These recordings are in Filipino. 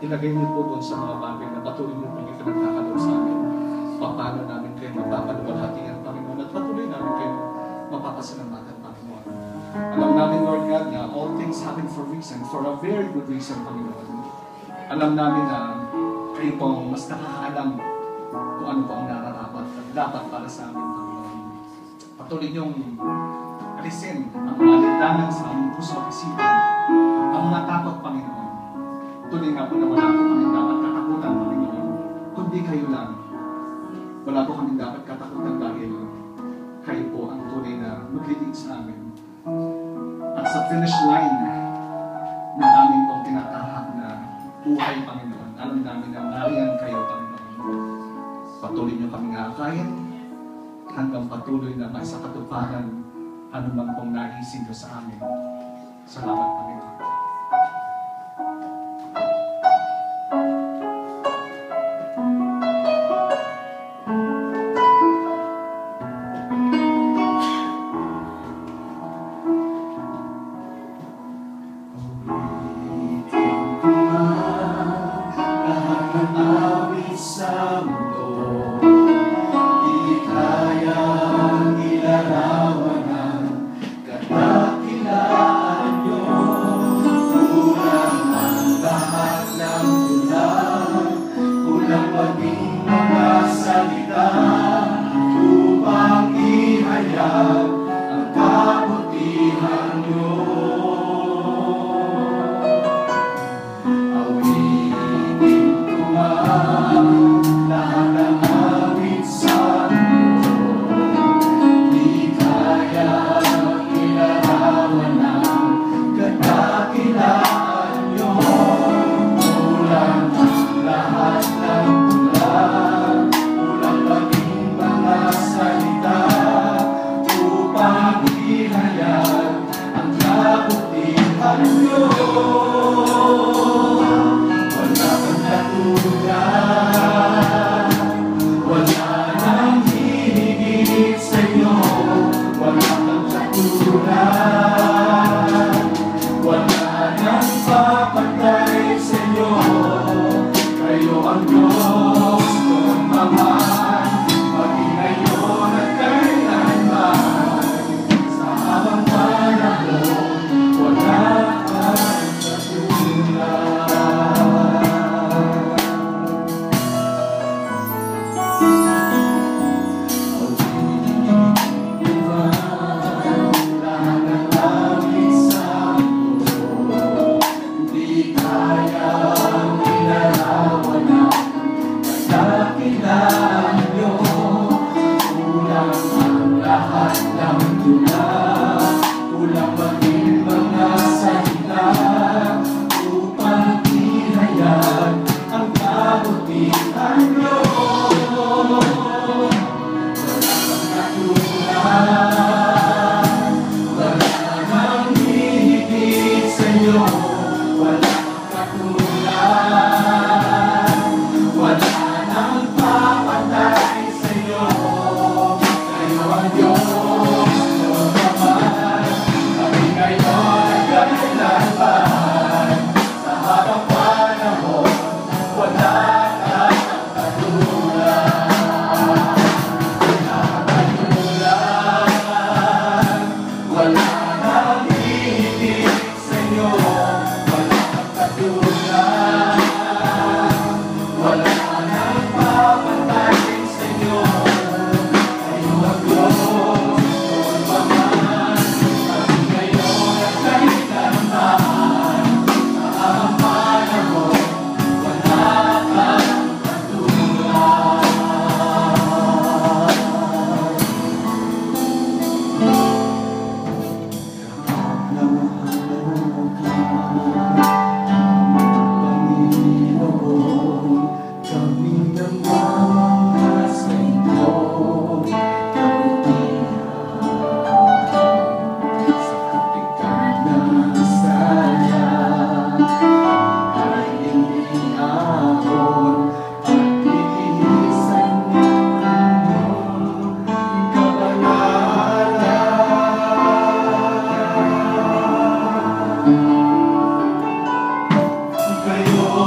ilagay niyo po doon sa mga bagay na patuloy niyo pong ipinagkakalaw sa amin. Paano namin kayo mapapaluwalhatian, Panginoon, at patuloy namin kayo mapapasalamatan, Panginoon. Alam namin, Lord God, na all things happen for reason, for a very good reason, Panginoon. Alam namin na kayo pong mas nakakaalam kung ano po ang nararapat at dapat para sa amin, Panginoon. Patuloy niyong alisin ang mga lindangan sa aming puso at isipan, ang mga takot, Panginoon. Tuloy nga po na wala po kami dapat katakutan, Panginoon, kundi kayo lang. Wala po kami dapat katakutan dahil kayo po ang tunay na maglilid sa amin. At sa finish line na aming pong tinatahak na buhay, Panginoon, alam namin na nariyan kayo, Panginoon. Patuloy niyo kami ngakayin hanggang patuloy na may sa katuparan anumang pong naisin niyo sa amin. Salamat, Panginoon. Kaya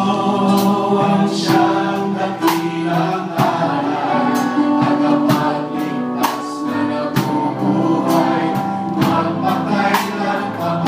ang siyang dakilang alay, tagapagligtas na nabubuhay, magpakailan pa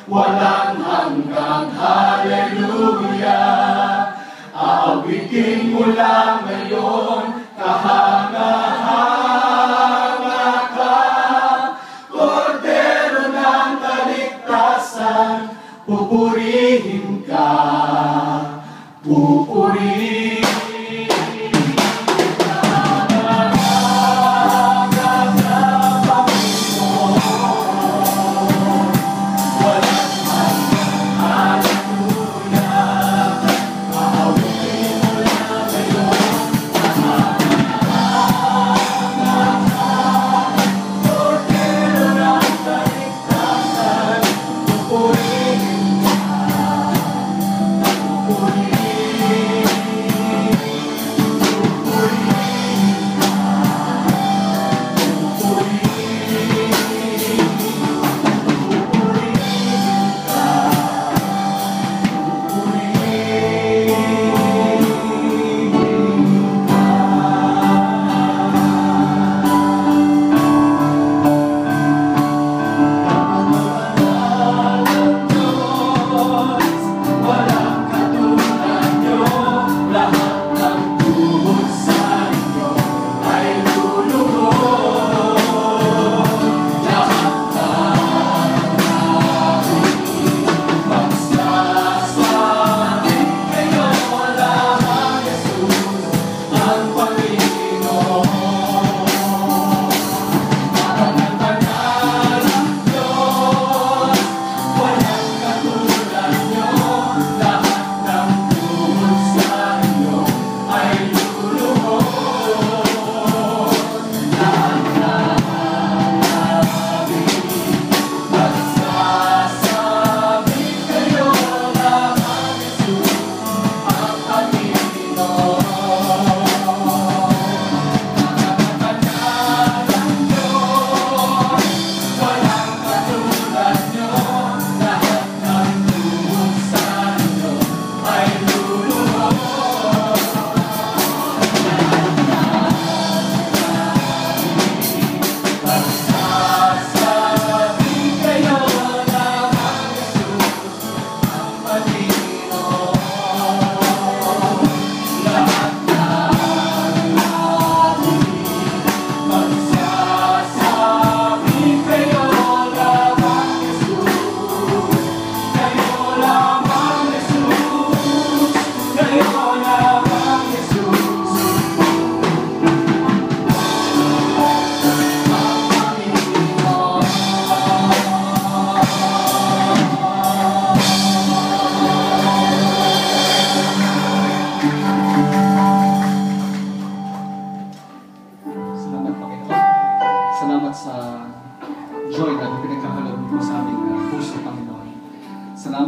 walang hanggang hallelujah. Aawitin mo lang ngayon, kahanga-hanga ka, Kordero ng kaligtasan, pupurihin ka, pupurihin.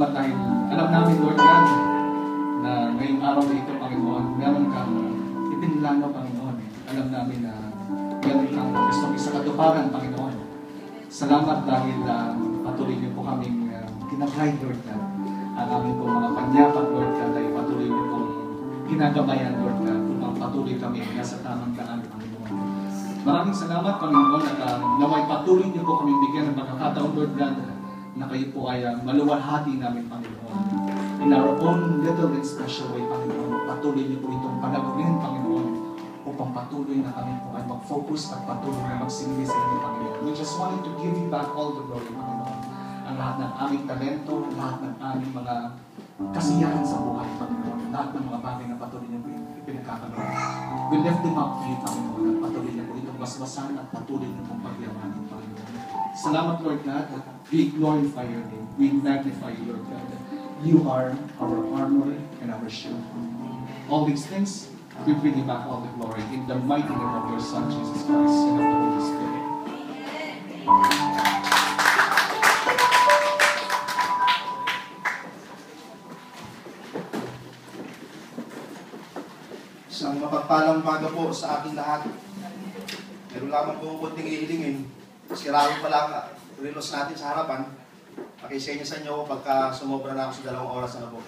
salamat dahil alam namin, Lord God, na ngayong araw na ito, Panginoon, meron kang ipinlano, Panginoon. Alam namin na meron kang gustong isakatuparan, Panginoon. Salamat dahil patuloy niyo po kaming kinagay, Lord God. Ang aming pong mga panyapat, Lord God, ay patuloy niyo pong ginagabayan, Lord God, upang patuloy kami nasa tamang daan, Panginoon. Maraming salamat, Panginoon, at naway patuloy niyo po kami bigyan ng pagkakataon, Lord God, na kayo po ay maluwalhati namin, Panginoon. In our own little and special way, Panginoon, patuloy niyo po itong palagunin, Panginoon, upang patuloy na kami po ay mag-focus at patuloy na magsindi sa inyo, Panginoon. We just wanted to give you back all the glory, Panginoon. Ang lahat ng aming talento, lahat ng aming mga kasiyahan sa buhay, Panginoon. Lahat ng mga bagay na patuloy niyo ipinagkakagawa. We lift them up to you, Panginoon, at patuloy niyo po itong basbasan at patuloy niyo pong pagyamanin, Panginoon. Salamat, Lord God. We glorify your name. We magnify you, Lord God. You are our armor and our shield. All these things, we bring you back all the glory in the mighty name of your Son, Jesus Christ, and of the Holy Spirit. Isang mapagpalang umaga po sa ating lahat. Meron lamang po kunting ihilingin. Sirahin pa lang relos natin sa harapan. Pakisenya sa inyo pagka sumobra na ako sa 2 oras na po.